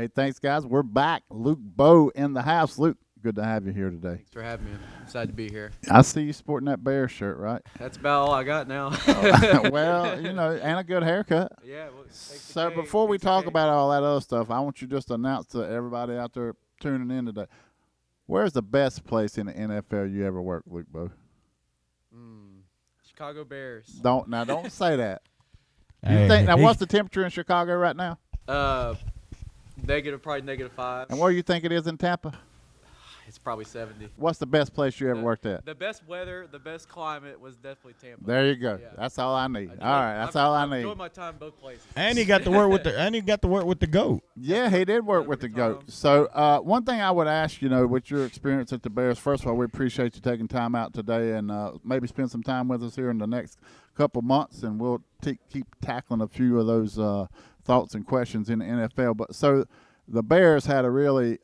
Hey, thanks, guys. We're back. Luke Bowe in the house. Luke, good to have you here today. Thanks for having me. I'm excited to be here. I see you sporting that Bear shirt, right? That's about all I got now. Well, and a good haircut. Yeah. Well, thanks to So Kay. before we Thanks to talk Kay. about all that other stuff, I want you just to announce to everybody out there tuning in today, where's the best place in the NFL you ever worked, Luke Bowe? Chicago Bears. Don't say that. You think now? What's the temperature in Chicago right now? Probably -5. And what do you think it is in Tampa? It's probably 70. What's the best place you ever worked at? The best weather, the best climate was definitely Tampa. There you go. Yeah. That's all I need. All right, that's all I I've need. enjoyed my time both places. And he got to work with the GOAT. Yeah, he did work with the GOAT. So one thing I would ask, with your experience at the Bears, first of all, we appreciate you taking time out today and maybe spend some time with us here in the next couple months, and we'll keep tackling a few of those thoughts and questions in the NFL. But so the Bears had a really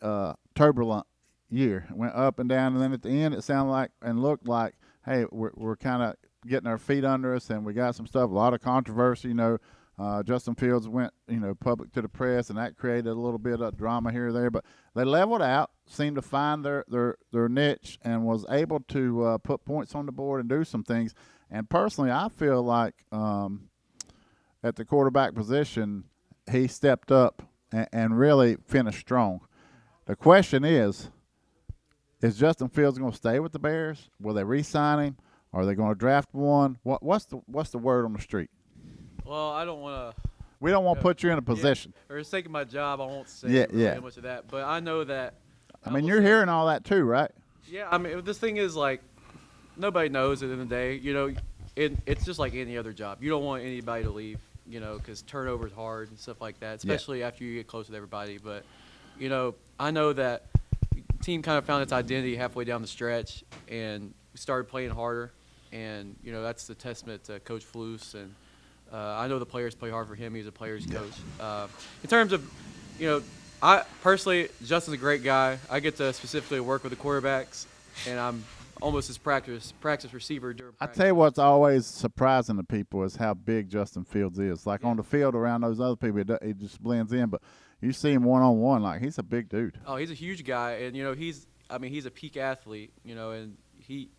turbulent year. It went up and down, and then at the end it sounded like and looked like, hey, we're kind of getting our feet under us, and we got some stuff, a lot of controversy. Justin Fields went, public to the press, and that created a little bit of drama here or there. But they leveled out, seemed to find their niche, and was able to put points on the board and do some things. And personally, I feel like at the quarterback position, he stepped up and really finished strong. The question is Justin Fields going to stay with the Bears? Will they re-sign him? Are they going to draft one? What's the word on the street? Well, I don't want to. We don't want to put you in a position. For the sake of my job, I won't say Yeah. much of that. But I know that. I mean, you're hearing all that too, right? Yeah, I mean, this thing is like nobody knows at the end of the day. It's just like any other job. You don't want anybody to leave, because turnover is hard and stuff like that, especially after you get close with everybody. But, I know that the team kind of found its identity halfway down the stretch, and we started playing harder. And, that's the testament to Coach Flus. And I know the players play hard for him. He's a player's coach. In terms of, I personally, Justin's a great guy. I get to specifically work with the quarterbacks, and I'm almost his practice receiver during practice. I tell you what's always surprising to people is how big Justin Fields is. Like on the field around those other people, he just blends in. But you see him one-on-one, like he's a big dude. Oh, he's a huge guy, and he's a peak athlete, and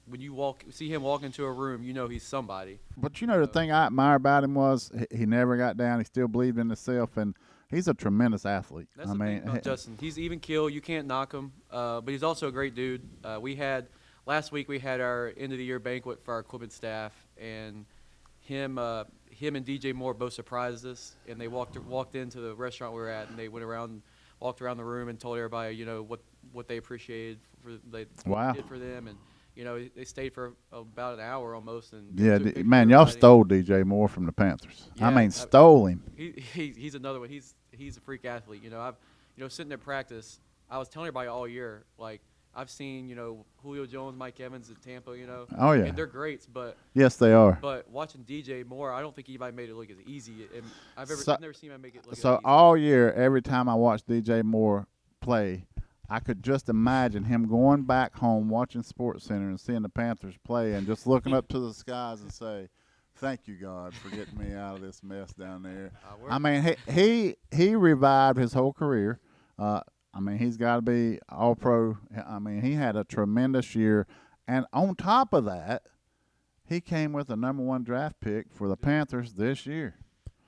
when you see him walk into a room, he's somebody. But the thing I admire about him was he never got down. He still believed in himself, and he's a tremendous athlete. That's the thing about Justin. He's even keel. You can't knock him. But he's also a great dude. Last week we had our end of the year banquet for our equipment staff, and him and DJ Moore both surprised us. And they walked into the restaurant we were at, and they walked around the room and told everybody, what they appreciated did for them. And they stayed for about an hour almost. And y'all stole DJ Moore from the Panthers. Yeah, stole him. He's another one. He's a freak athlete. I've sitting at practice. I was telling everybody all year, like I've seen Julio Jones, Mike Evans at Tampa. Oh yeah, and they're greats. But yes, they are. But watching DJ Moore, I don't think anybody made it look as easy. And I've never seen him make it look as easy. So all year, every time I watched DJ Moore play, I could just imagine him going back home, watching SportsCenter and seeing the Panthers play and just looking up to the skies and say, thank you, God, for getting me out of this mess down there. I mean, he revived his whole career. He's got to be all-pro. I mean, he had a tremendous year. And on top of that, he came with a #1 draft pick for the Panthers this year.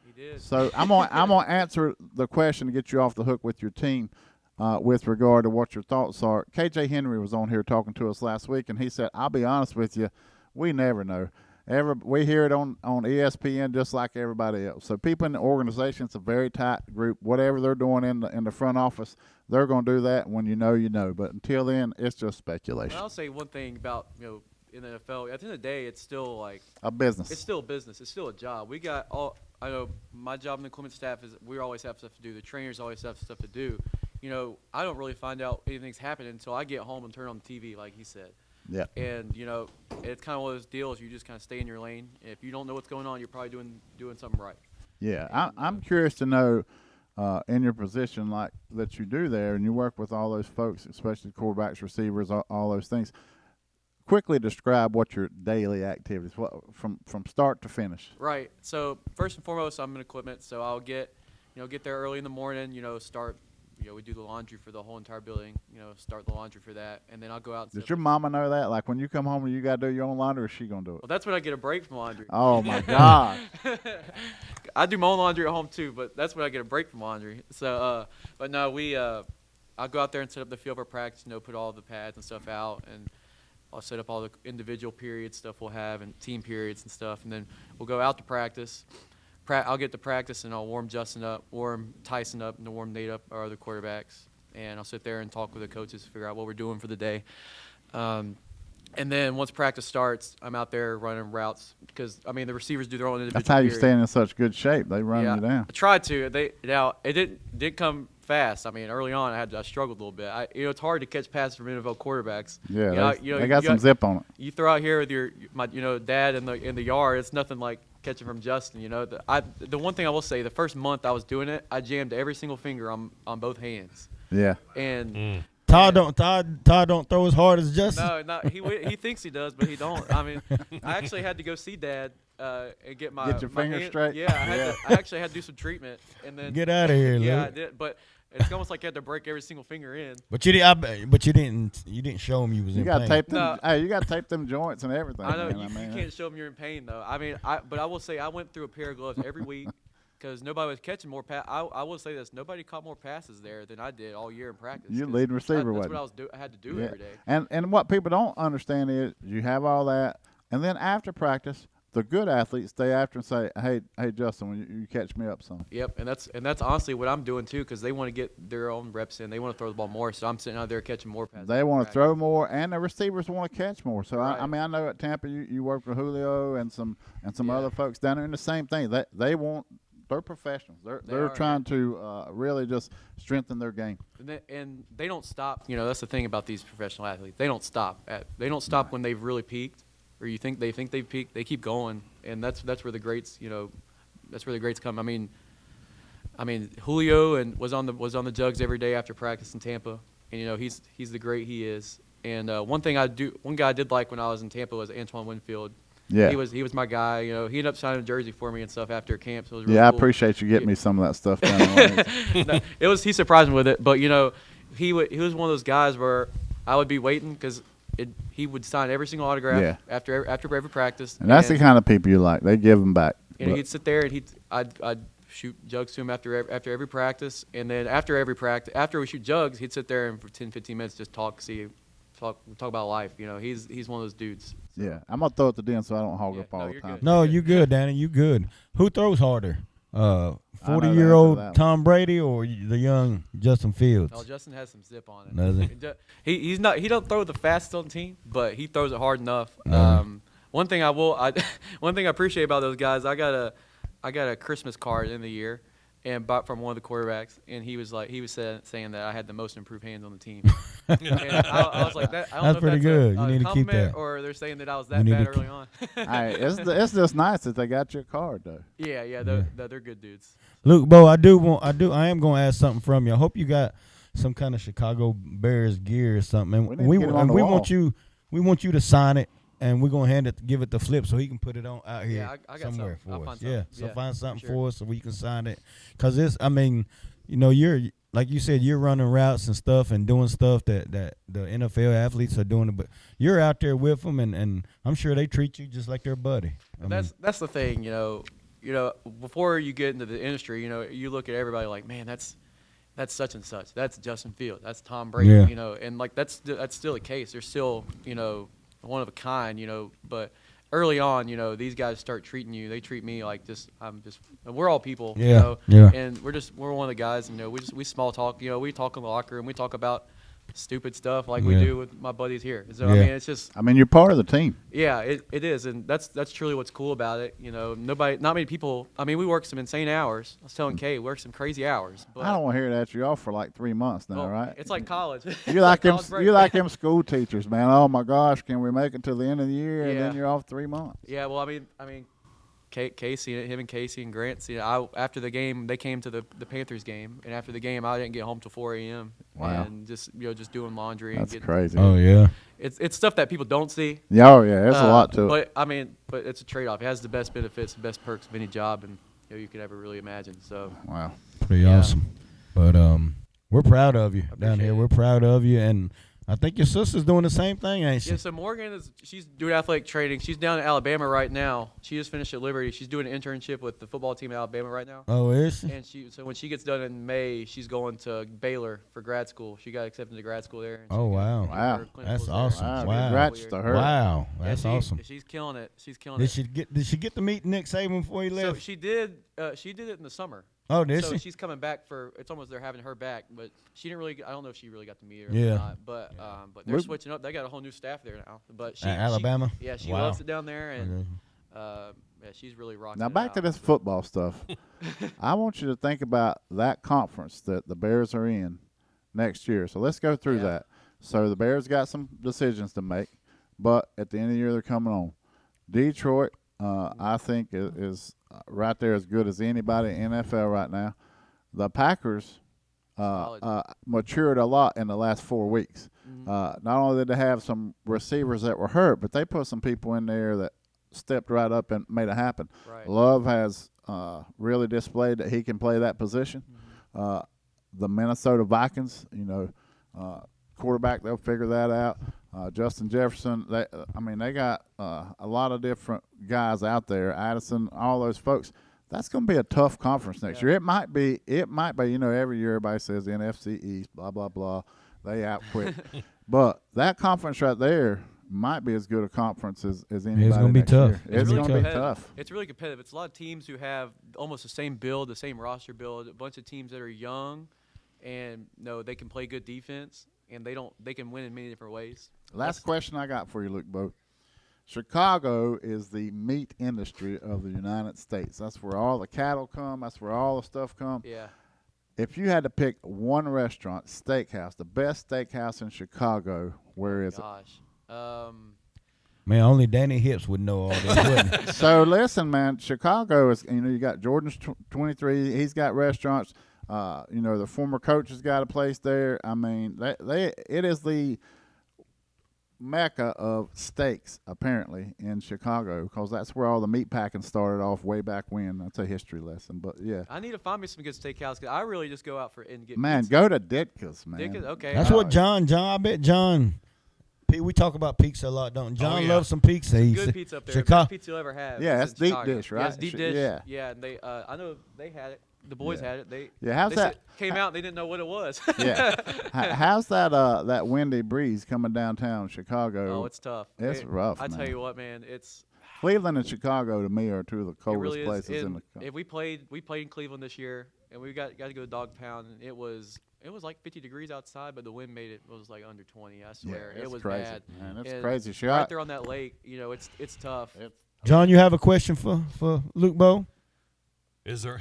He did. So I'm gonna answer the question to get you off the hook with your team. With regard to what your thoughts are. KJ Henry was on here talking to us last week, and he said, I'll be honest with you, we never know. We hear it on ESPN just like everybody else. So people in the organization, it's a very tight group. Whatever they're doing in the front office, they're going to do that. When you know. But until then, it's just speculation. Well, I'll say one thing about, in the NFL, at the end of the day, it's still like a business. It's still a business. It's still a job. I know my job in the equipment staff is we always have stuff to do. The trainers always have stuff to do. I don't really find out anything's happening until I get home and turn on the TV, like he said. Yeah. And it's kind of one of those deals. You just kind of stay in your lane. If you don't know what's going on, you're probably doing something right. Yeah, I'm curious to know, in your position like that you do there, and you work with all those folks, especially quarterbacks, receivers, all those things. Quickly describe what your daily activities, from start to finish. Right. So first and foremost, I'm in equipment, so I'll get there early in the morning. Start we do the laundry for the whole entire building. Start the laundry for that, and then I'll go out. And Does your mama know that? Like when you come home and you gotta do your own laundry, or is she gonna do it? Well, that's when I get a break from laundry. Oh my God. I do my own laundry at home too, but that's when I get a break from laundry. So, but no, I'll go out there and set up the field for practice. Put all the pads and stuff out, and I'll set up all the individual periods stuff we'll have and team periods and stuff, and then we'll go out to practice. I'll get to practice and I'll warm Justin up, warm Tyson up, and warm Nate up, our other quarterbacks, and I'll sit there and talk with the coaches, figure out what we're doing for the day. And then once practice starts, I'm out there running routes because the receivers do their own individual. That's how you period. stay in such good shape. They run you down. I tried to. It didn't come fast. Early on, I struggled a little bit. It's hard to catch passes from NFL quarterbacks. Yeah, they got some zip on it. You throw out here with my dad in the yard. It's nothing like catching from Justin. The one thing I will say, the first month I was doing it, I jammed every single finger on both hands. Yeah. And Todd don't throw as hard as Justin. No, he thinks he does, but he don't. I actually had to go see Dad and get your fingers hand, straight. Yeah, I actually had to do some treatment, and then Get out of here, yeah, Luke. I did. But it's almost like you had to break every single finger in. But you didn't show him you was You in gotta pain. tape them. Hey, you gotta tape them joints and everything. I know man. you can't show them you're in pain though. But I will say I went through a pair of gloves every week. Because nobody was catching more passes. I will say this: nobody caught more passes there than I did all year in practice. You lead receiver, That's wasn't what I had to do every day. And what people don't understand is you have all that, and then after practice, the good athletes stay after and say, "Hey, Justin, when you catch me up some." Yep, and that's honestly what I'm doing too, because they want to get their own reps in. They want to throw the ball more, so I'm sitting out there catching more passes. They want to throw more, and the receivers want to catch more. So Right. I know at Tampa you work with Julio and some other folks down there, and the same thing. They want. They're professionals. They're trying to really just strengthen their game. And they don't stop. That's the thing about these professional athletes. They don't stop. They don't stop when they've really peaked, or you think they've peaked. They keep going, and that's where the greats. That's where the greats come. Julio was on the jugs every day after practice in Tampa, and he's the great he is. And one guy I did like when I was in Tampa was Antoine Winfield. Yeah, he was my guy. He ended up signing a jersey for me and stuff after camp. So it was really I cool. appreciate you getting me some of that stuff down there. No, he surprised me with it, but he was one of those guys where I would be waiting because he would sign every single autograph after every practice. And that's the kind of people you like. They give them back. And he'd sit there and I'd shoot jugs to him after every practice, and then after we shoot jugs, he'd sit there and for 10, 15 minutes just talk about life. He's one of those dudes. Yeah, I'm gonna throw it to Dan so I don't hog up all the time. Good. No, you good, Danny. You good. Who throws harder? I know the 40-year-old answer to that Tom Brady or the young Justin Fields? Oh, Justin has some zip on it. Does he? He's not. He don't throw the fastest on the team, but he throws it hard enough. One thing one thing I appreciate about those guys, I got a Christmas card in the year, and bought from one of the quarterbacks, and he was saying that I had the most improved hands on the team. And I was like, that. I don't That's know pretty if good. that's You need to keep compliment that. or they're saying that I was You that need bad to early on. Hey, it's just nice that they got your card though. Yeah, they're good dudes. Luke, Bo, I am gonna ask something from you. I hope you got some kind of Chicago Bears gear or something. And We need to get it on the wall. want you to sign it, and we're gonna give it to Flip so he can put it on out here Yeah, I got somewhere something. I'll for us. find Yeah, something. so Yeah, find something for sure. for us so we can sign it. Cause you're like you said, you're running routes and stuff and doing stuff that the NFL athletes are doing, but you're out there with them, and I'm sure they treat you just like their buddy. That's the thing, before you get into the industry, you look at everybody like, man, that's such and such. That's Justin Fields. That's Tom Brady. Yeah. And like that's still the case. They're still, one of a kind, but early on, these guys start treating you. They treat me like we're all people, Yeah, yeah. and we're one of the guys, we small talk, we talk in the locker room, we talk about stupid stuff like we Yeah. do with my buddies here. So Yeah. it's just You're part of the team. yeah, it is, and that's truly what's cool about it. Not many people. We work some insane hours. I was telling Kay, we work some crazy hours. But I don't want to hear that. You're off for like 3 months now, well, right? It's like college. You like them. College break. You like them school teachers, man. Oh my gosh, can we make it to the end of the year and Yeah. then you're off 3 months? Yeah, well, Casey, him and Casey and Grant. After the game, they came to the Panthers game, and after the game, I didn't get home till 4 a.m. Wow. And just doing laundry. That's and crazy. Oh yeah. It's stuff that people don't see. Yeah, there's a lot to it. But it's a trade-off. It has the best benefits, the best perks of any job, and you could ever really imagine. So Wow. Pretty Yeah. awesome. But We're proud of you down here. Appreciate it. We're proud of you, and I think your sister's doing the same thing, ain't she? Yeah, so Morgan she's doing athletic training. She's down in Alabama right now. She just finished at Liberty. She's doing an internship with the football team in Alabama right now. Oh, is she? And so when she gets done in May, she's going to Baylor for grad school. She got accepted to grad school there. And Oh, wow. Wow. her clinicals That's there. awesome. Wow, Wow. congrats to her. Wow, Yeah, that's awesome. She's killing it. She's killing Did it. she get to meet Nick Saban before he So left? she did. She did it in the summer. Oh, did So she? she's coming back for. It's almost they're having her back, but she didn't really. I don't know if she really got to meet her. Yeah. Or not, but they're Luke- switching up. They got a whole new staff there now. But she, At Alabama? yeah, she Wow. loves it down there, and Okay. yeah, she's really rocking. Now it back to out. this football stuff. I want you to think about that conference that the Bears are in next year. So let's go through Yeah. that. So the Bears got some decisions to make, but at the end of the year they're coming on. Detroit, I think is right there as good as anybody in NFL right now. The Packers matured a lot in the last 4 weeks. Not only did they have some receivers that were hurt, but they put some people in there that stepped right up and made it happen. Right. Love has really displayed that he can play that position. The Minnesota Vikings, quarterback, they'll figure that out. Justin Jefferson, they got a lot of different guys out there. Addison, all those folks. That's going to be a tough conference next year. It might be. Every year everybody says the NFC East, blah blah blah. They out quick, but that conference right there might be as good a conference as anybody. It's gonna be next tough. year. It's It's really going to be competitive. tough. It's really competitive. It's a lot of teams who have almost the same build, the same roster build. A bunch of teams that are young, and they can play good defense, and they can win in many different ways. Last question I got for you, Luke Boat. Chicago is the meat industry of the United States. That's where all the cattle come. That's where all the stuff come. Yeah. If you had to pick one restaurant, steakhouse, the best steakhouse in Chicago, where is Gosh. Man, only Danny Hips would know all this, wouldn't he? it? So listen, man, Chicago is. You got Jordan's 23. He's got restaurants. The former coach has got a place there. I mean, it is the mecca of steaks, apparently, in Chicago, because that's where all the meat packing started off way back when. That's a history lesson, but yeah. I need to find me some good steakhouse. 'Cause I really just go out and get Man, pizza. go to Ditka's, man. Dick is- okay. That's what John. I bet John. We talk about pizza a lot, don't we? John yeah. loves some pizza. He Good said- pizza up there. Chicago. Best pizza you'll ever have. Yeah, is that's in deep Chicago. dish, Yeah, right? it's deep Sh- dish. yeah. Yeah, and I know they had it. The boys Yeah. had it. They Yeah, how's they that? came out and they didn't know what it was. Yeah. How's that windy breeze coming downtown Chicago? Oh, it's tough. It's rough, I tell man. you what, man, it's Cleveland and Chicago to me are two of the it coldest really is. places in And the country. if we played in Cleveland this year, and we got to go to Dog Pound, and it was like 50 degrees outside, but the wind made it was like under 20. I swear, it's it was crazy, bad. man. It's And crazy. Right there on that lake, it's tough. John, you have a question for Luke Bowe? Is there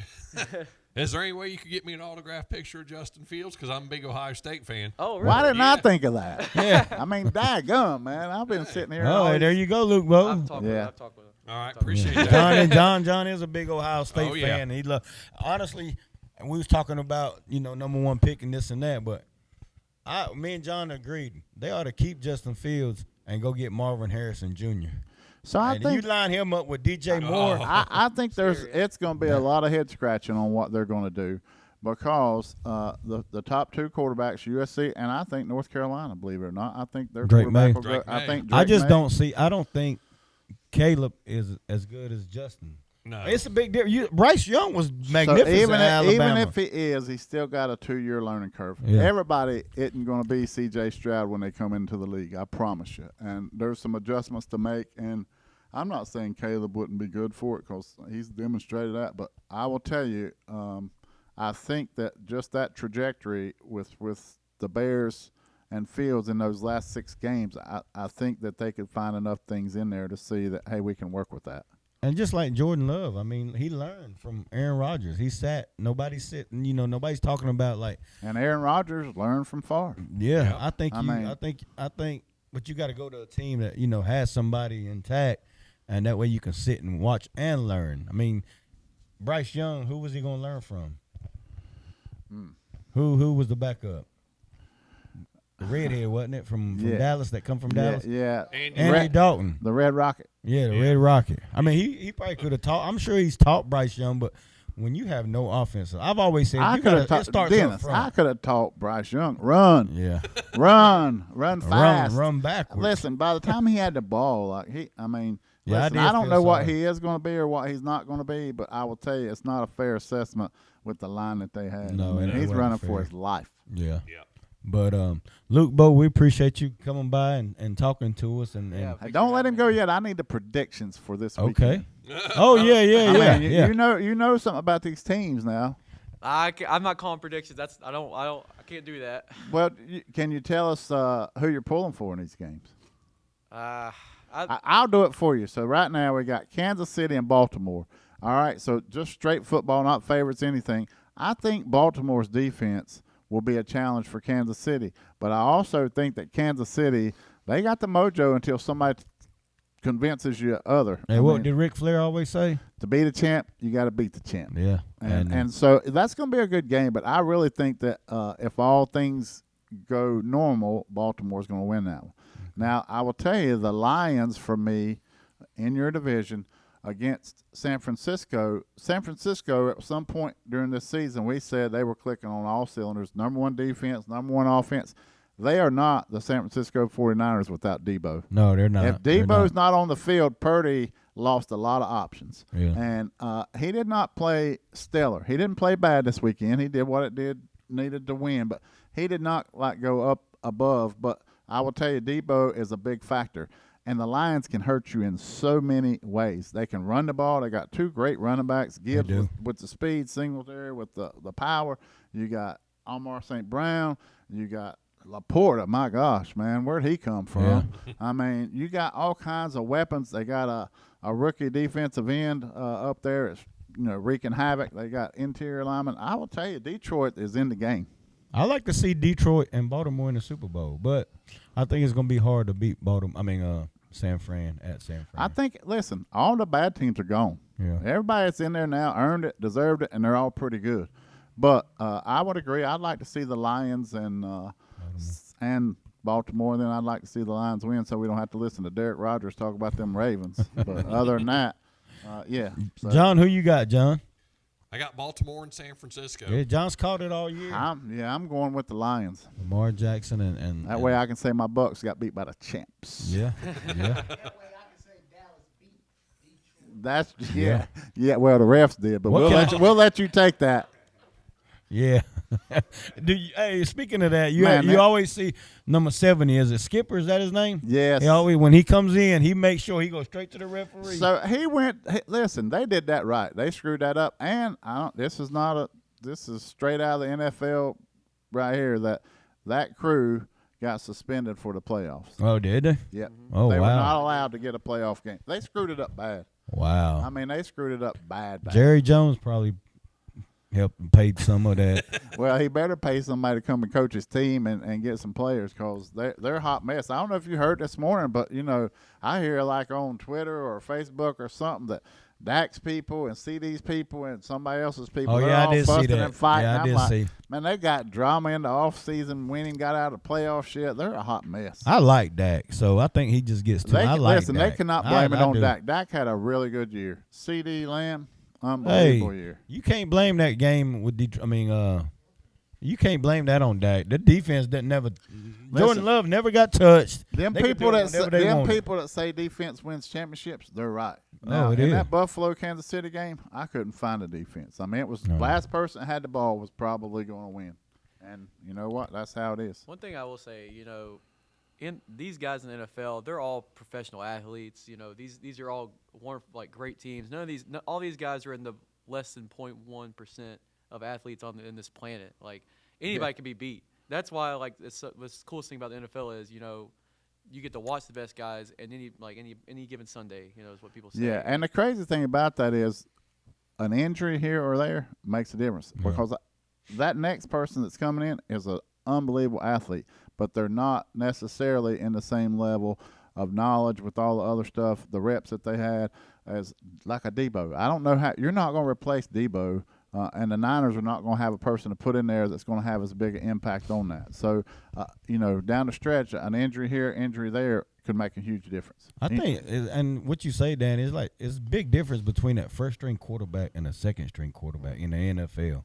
is there any way you could get me an autographed picture of Justin Fields? Because I'm a big Ohio State fan. Oh, really? Why didn't I Yeah. think of that? Yeah. I mean, daggum, man. I've been sitting here. Oh, all there these- you go, Luke Bowe. I've talked with Yeah. him. I've talked with him. All right, Talked with him. appreciate that. John is a big Ohio State Oh, yeah. fan. He honestly, and we was talking about number one pick and this and that, but me and John agreed they ought to keep Justin Fields and go get Marvin Harrison Jr. So I And think you line him up with DJ Moore. I think Serious. it's going to be a lot of head scratching on what they're going to do, because the top two quarterbacks, USC and I think North Carolina, believe it or not, I think their Drake quarterback May. will go. Drake I May. think I Drake just May. don't see. I don't think Caleb is as good as Justin. No. It's a big difference. Bryce Young was So magnificent even in Alabama. if he is, he's still got a 2-year learning curve. Yeah. Everybody isn't going to be C.J. Stroud when they come into the league. I promise you. And there's some adjustments to make. And I'm not saying Caleb wouldn't be good for it, because he's demonstrated that. But I will tell you, I think that just that trajectory with the Bears and Fields in those last 6 games, I think that they could find enough things in there to see that, hey, we can work with that. And just like Jordan Love, I mean, he learned from Aaron Rodgers. He sat. Nobody's sitting. Nobody's talking about like. And Aaron Rodgers learned from Favre. Yeah, Yeah. I think I you. mean- I think. But you got to go to a team that has somebody intact, and that way you can sit and watch and learn. I mean, Bryce Young, who was he going to learn from? Who was the backup? The redhead, wasn't it, from Yeah. Dallas, that come from Dallas? Yeah. Andy, Andy Dalton. The Red Rocket. Yeah, the Yeah. Red Rocket. I mean, he probably could have taught. I'm sure he's taught Bryce Young, but when you have no offense, I've always said I you could gotta, have it taught starts up Dennis. I front. could have taught Bryce Young run, Yeah, run fast, run backwards. Listen, by the time he had the ball, I mean, Yeah, I listen, did I don't feel know what sorry. he is going to be or what he's not going to be, but I will tell you, it's not a fair assessment with the line that they had. No, I mean, it he's wasn't running fair. for his life. Yeah. Yeah. But Luke Bo, we appreciate you coming by and talking to us and Yeah. Hey, don't let him go yet. I need the predictions for this okay. weekend. Oh yeah, I mean, yeah. you know something about these teams now. I'm not calling predictions. I can't do that. Well, can you tell us who you're pulling for in these games? I'll do it for you. So right now we got Kansas City and Baltimore. All right, so just straight football, not favorites, anything. I think Baltimore's defense will be a challenge for Kansas City, but I also think that Kansas City, they got the mojo until somebody convinces you other. Hey, what did Ric Flair always say? To beat a champ, you got to beat the champ. Yeah, And so that's going to be a good game, but I really think that if all things go normal, Baltimore's going to win that one. Now, I will tell you, the Lions, for me, in your division, against San Francisco, at some point during this season, we said they were clicking on all cylinders, number one defense, number one offense. They are not the San Francisco 49ers without Debo. No, they're not. If They're Debo's not on the field, Purdy lost a lot of options. Yeah. And he did not play stellar. He didn't play bad this weekend. He did what it needed to win, but he did not go up above. But I will tell you, Debo is a big factor. And the Lions can hurt you in so many ways. They can run the ball. They got two great running backs, Gibbs with the speed, Singletary with the power. You got Amar St. Brown. You got Laporta. My gosh, man, where'd he come from? Yeah. I mean, you got all kinds of weapons. They got a rookie defensive end up there. It's, wreaking havoc. They got interior linemen. I will tell you, Detroit is in the game. I like to see Detroit and Baltimore in the Super Bowl, but I think it's going to be hard to beat San Fran at San Fran. I think, listen, all the bad teams are gone. Yeah. Everybody that's in there now earned it, deserved it, and they're all pretty good. But I would agree. I'd like to see the Lions and Baltimore, and then I'd like to see the Lions win so we don't have to listen to Derek Rogers talk about them Ravens. But other than that, yeah. So John, who you got, John? I got Baltimore and San Francisco. Yeah, John's caught it all year. I'm going with the Lions. Lamar Jackson and That way I can say my Bucks got beat by the champs. Yeah, yeah. That's yeah. Well, the refs did, but we'll let you take that. Yeah. Hey, speaking of that, Man, you that- always see number 70. Is it Skipper? Is that his name? Yes. He always, when he comes in, he makes sure he goes straight to the referee. So listen, they did that right. They screwed that up, and this is straight out of the NFL right here. That crew got suspended for the playoffs. Oh, did they? Yep. Oh, they were wow. not allowed to get a playoff game. They screwed it up bad. Wow. I mean, they screwed it up bad. Jerry Jones probably helped and paid some of that. Well, he better pay somebody to come and coach his team and get some players because they're a hot mess. I don't know if you heard this morning, but, I hear like on Twitter or Facebook or something that Dak's people and CD's people and somebody else's people, Oh, they're yeah, I all did see fussing that. and fighting. Yeah, I I'm did like, see. man, they got drama in the offseason, winning, got out of playoff shit. They're a hot mess. I like Dak, so I think he just gets to. I like Listen, Dak. they cannot blame it I on do. Dak. Dak had a really good year. CD Lamb, unbelievable year. You can't blame that game with Detroit. You can't blame that on Dak. The defense that never. Jordan Love never got touched. Them They could people do that whatever they wanted. people that say defense wins championships, they're right. Now, it in is. that Buffalo Kansas City game, I couldn't find a defense. I mean, it was the last person that had the ball was probably going to win. And you know what? That's how it is. One thing I will say, in these guys in the NFL, they're all professional athletes. These are all wonderful, great teams. All these guys are in the less than 0.1% of athletes in this planet. Like anybody can be beat. That's why the coolest thing about the NFL is you get to watch the best guys, and any given Sunday, is what people say. Yeah, and the crazy thing about that is an injury here or there makes a difference because that next person that's coming in is an unbelievable athlete, but they're not necessarily in the same level of knowledge with all the other stuff, the reps that they had as like a Debo. I don't know how you're not going to replace Debo. And the Niners are not going to have a person to put in there that's going to have as big an impact on that. So, down the stretch, an injury here, injury there could make a huge difference. I think, and what you say, Dan, is like it's a big difference between that first string quarterback and a second string quarterback in the NFL.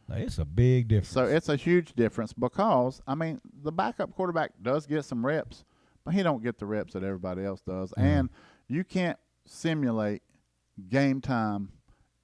Like, it's a big difference. So it's a huge difference because, I mean, the backup quarterback does get some reps, but he don't get the reps that everybody else does. And you can't simulate game time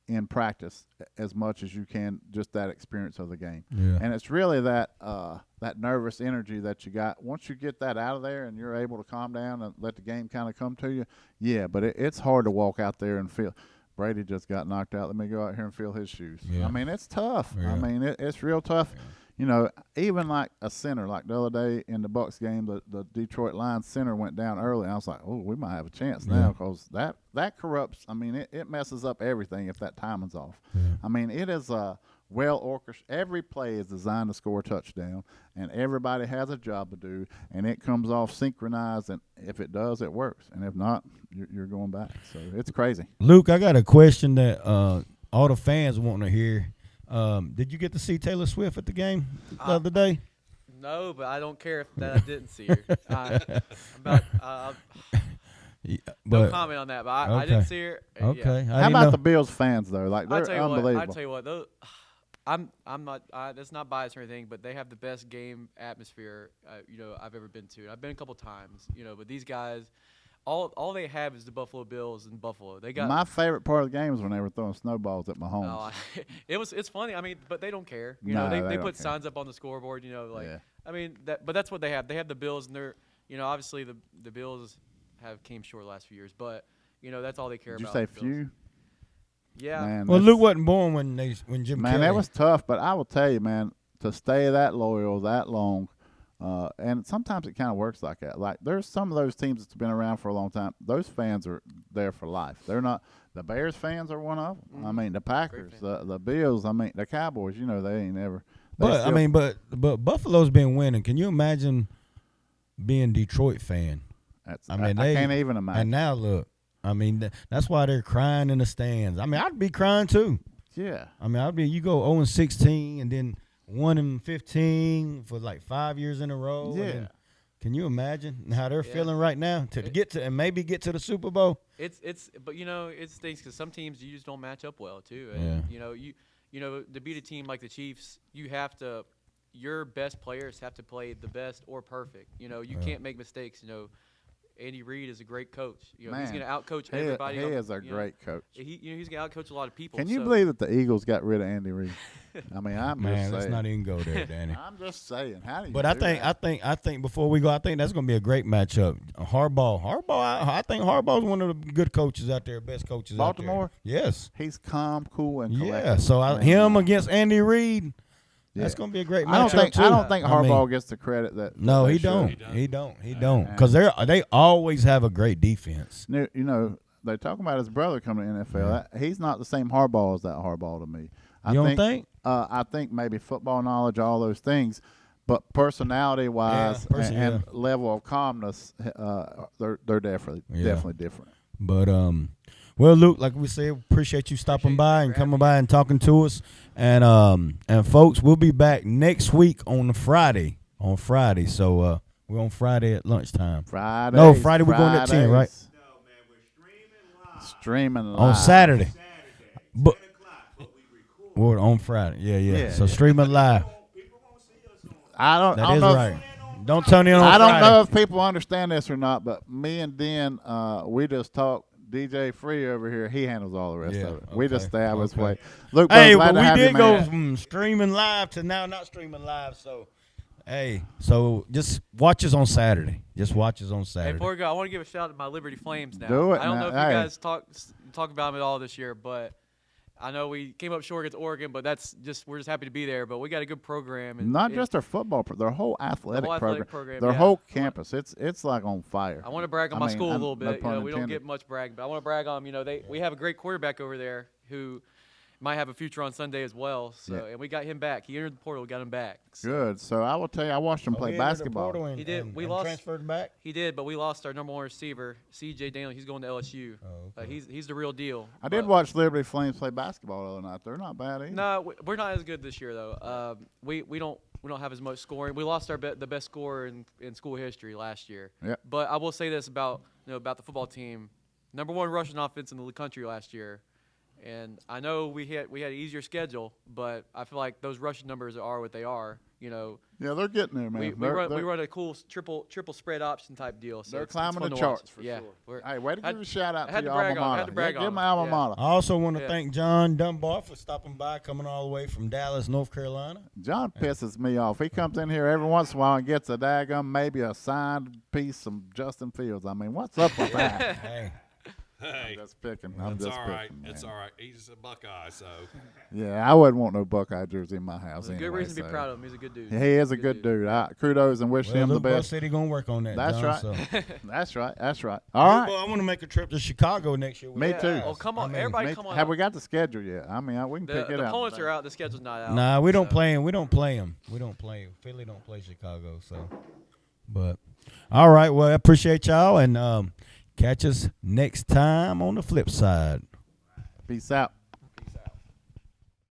in practice as much as you can just that experience of the game. Yeah. And it's really that that nervous energy that you got. Once you get that out of there and you're able to calm down and let the game kind of come to you, yeah, but it's hard to walk out there and feel – Brady just got knocked out. Let me go out here and feel his shoes. Yeah. I mean, it's tough. Yeah. I mean, it's real tough. Yeah. You know, even like a center, like the other day in the Bucs game, the Detroit Lions center went down early. And I was like, oh, we might have a chance now because that corrupts. I mean, it messes up everything if that timing's off. Yeah. I mean, it is a well orchestrated. Every play is designed to score a touchdown, and everybody has a job to do, and it comes off synchronized. And if it does, it works. And if not, you're going back. So it's crazy. Luke, I got a question that all the fans want to hear. Did you get to see Taylor Swift at the game the other day? No, but I don't care that I didn't see her. No comment on that, but I didn't see her. Okay. Yeah. How about the Bills fans though? Like they're unbelievable. I tell you what, I'm not. That's not biased or anything, but they have the best game atmosphere I've ever been to. I've been a couple times, but these guys. All they have is the Buffalo Bills in Buffalo. They got my favorite part of the game is when they were throwing snowballs at Mahomes. It's funny. I mean, but they don't care. They put signs up on the scoreboard. I mean, but that's what they have. They have the Bills, and they're obviously the Bills came short the last few years, but that's all they care about. Did you say few? Yeah. Man, well, Luke wasn't born when Jim. Man, Kelly. that was tough, but I will tell you, man, to stay that loyal that long. And sometimes it kind of works like that. Like there's some of those teams that's been around for a long time. Those fans are there for life. They're not. The Bears fans are one of them. Mm-hmm. I mean, the Packers, the Bills. I mean, the Cowboys. They ain't never. But Buffalo's been winning. Can you imagine being Detroit fan? I can't even imagine. And now look, I mean, that's why they're crying in the stands. I mean, I'd be crying too. Yeah. I mean, you go 0-16 and then 1-15 for like 5 years in a row. Yeah. Can you imagine how they're feeling right now to get to and maybe get to the Super Bowl? But it's things because some teams you just don't match up well too. And, to beat a team like the Chiefs, your best players have to play the best or perfect. You can't make mistakes. Andy Reid is a great coach. Man, he's going to outcoach everybody. He is a great coach. He's going to outcoach a lot of people. Can you believe that the Eagles got rid of Andy Reid? I mean, just saying. Let's not even go there, Danny. I'm just saying. How do you? But I think before we go, I think that's going to be a great matchup. Harbaugh. I think Harbaugh's one of the good coaches out there, best coaches Baltimore? out there. Yes. He's calm, cool, and collected. Yeah. So him against Andy Reid. Yeah. That's gonna be a great matchup too. I don't think Harbaugh gets the credit that. No, he don't. He don't. Because they always have a great defense. They talk about his brother coming to the NFL. He's not the same Harbaugh as that Harbaugh to me. You don't think? I think maybe football knowledge, all those things, but personality-wise and level of calmness, they're definitely different. But well, Luke, like we said, appreciate you stopping by and coming by and talking to us. And folks, we'll be back next week on Friday. So we're on Friday at lunchtime. Friday we're going at 10, right? No, man, we're streaming live on Saturday. But 10 o'clock, but we record. we're on Friday. Yeah. So streaming live. People won't see us on That is right. Don't turn in on I don't Friday. know if people understand this or not, but me and Den, we just talk. DJ Free over here, he handles all the rest of it. We just stay out of his way. Luke, hey, glad but to have we you, did go man. from streaming live to now not streaming live. So, so just watch us on Saturday. Hey, before we go, I want to give a shout out to my Liberty Flames now. Do it I don't now. know if you guys talk about them at all this year, but I know we came up short against Oregon, but we're just happy to be there. But we got a good program, and Not just their football, their whole athletic program, their yeah. whole campus. It's like on fire. I want to brag on my school a little no bit. pun We don't intended. get much brag, but I want to brag on them. We have a great quarterback over there who might have a future on Sunday as well. So and we got him back. He entered the portal, got him back. So. Good. So I will tell you, I watched him play basketball. He did. We and lost. Transferred back. He did, but we lost our number one receiver, C.J. Daniel. He's going to LSU. Oh, okay. He's the real deal. I did watch Liberty Flames play basketball the other night. They're not bad either. No, we're not as good this year though. We don't. we don't have as much scoring. We lost the best scorer in school history last year. Yep. But I will say this about about the football team, #1 rushing offense in the country last year. And I know we had an easier schedule, but I feel like those rushing numbers are what they are. Yeah, they're getting there, man. We run a cool triple spread option type deal. So They're it's climbing fun the to charts watch. for Yeah, sure. Hey, way to give a shout out I had to to your brag alma on- I mater. had to brag Give on my them. alma Yeah. mater. I also want to Yeah. thank John Dunbar for stopping by, coming all the way from Dallas, North Carolina. John pisses me off. He comes in here every once in a while and gets a daggum, maybe a signed piece from Justin Fields. I mean, what's up with that? Hey, Hey, I'm just picking. I'm it's just all right. picking, It's man. all right. He's a Buckeye, so Yeah, I wouldn't want no Buckeye jersey in my house. There's a good anyway, reason to be so. proud of him. He's a good dude. He is a good dude. Kudos and wish well, him the Luke Bell best. said he gonna work on that. That's John, right. So. That's right. That's right. All right. Well, I want to make a trip to Chicago next year. with Me you too. guys. Oh, come on. I mean, Everybody Mate, come on have out. we got the schedule yet? I mean, we can pick it The out. opponents are out. The schedule's not out. Nah, we don't so. play him. We don't play him. We don't play him. Philly don't play Chicago. So, but all right. Well, I appreciate y'all and catch us next time on the flip side. Peace out.